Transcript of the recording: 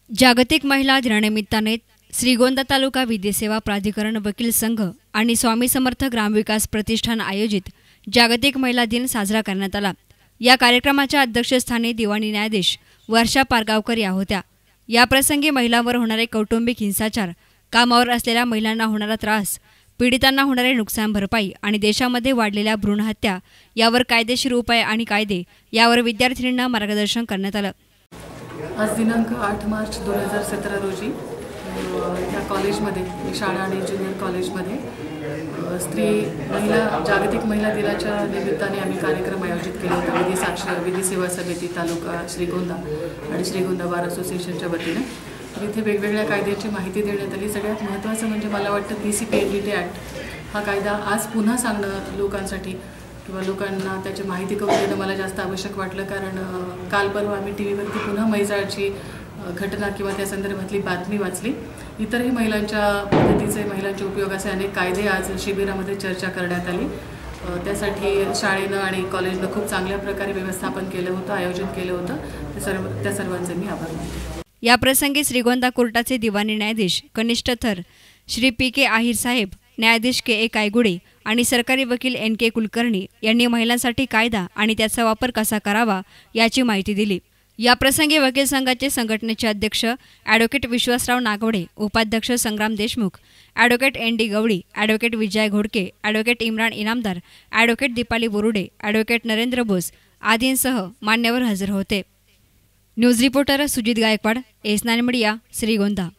जागतिक महिला दिनानिमित्ताने श्रीगोंदा तालुका विद्यासेवा प्राधिकरण वकील संघ आणि स्वामी समर्थ ग्रामविकास प्रतिष्ठान आयोजित जागतिक महिला दिन साजरा करण्यात आला। या कार्यक्रमाच्या अध्यक्षस्थानी दिवाणी न्यायाधीश वर्षा पारगावकर या होत्या। या प्रसंगी महिलांवर होणारे कौटुंबिक हिंसाचार, कामावर असलेल्या महिलांना होणारा त्रास, पीडितांना होणारे नुकसान भरपाई आणि देशामध्ये वाढलेल्या भ्रूणहत्या यावर कायदेशीर उपाय आणि कायदे यावर विद्यार्थिनींना मार्गदर्शन करण्यात आलं। आज दिनांक 8 मार्च 2017 रोजी या कॉलेजमध्ये शाळा आणि ज्युनियर कॉलेजमध्ये जागतिक महिला दिनाच्या निमित्ताने आम्ही कार्यक्रम आयोजित केला होता। विधी सेवा समिती तालुका श्रीगोंदा आणि श्रीगोंदा बार असोसिएशनच्या वतीने इथे वेगवेगळ्या कायद्याची माहिती देण्यात आली। सगळ्यात महत्त्वाचं म्हणजे मला वाटतं PCPNDT ॲक्ट हा कायदा आज पुन्हा सांगणं लोकांसाठी किंवा लोकांना त्याची माहिती करून देणं मला जास्त आवश्यक वाटलं, कारण काल परवा आम्ही TV वरती पुन्हा मैजाळची घटना किंवा त्या संदर्भातली बातमी वाचली। इतरही महिलांच्या पद्धतीचे महिलांच्या उपयोगाचे अनेक कायदे आज शिबिरामध्ये चर्चा करण्यात आली। त्यासाठी शाळेनं आणि कॉलेजनं खूप चांगल्या प्रकारे व्यवस्थापन केलं होतं, आयोजन केलं होतं। त्या सर्वांचे मी आभार मानते। या प्रसंगी श्रीगोंदा कोर्टाचे दिवाणी न्यायाधीश कनिष्ठ थर श्री PK आहिर साहेब, न्यायाधीश KA कायगुडे आणि सरकारी वकील NK कुलकर्णी यांनी महिलांसाठी कायदा आणि त्याचा वापर कसा करावा याची माहिती दिली। या प्रसंगी वकील संघाचे संघटनेचे अध्यक्ष ॲडव्होकेट विश्वासराव नागवडे, उपाध्यक्ष Sangram Deshmukh, advocate ND Gawali, advocate Vijay Ghodke, advocate Imran Inamdar, advocate Deepali Borude, advocate Narendra Bose आदींसह मान्यवर हजर होते। News reporter Sujit Gaikwad, S9 media, Shrigonda.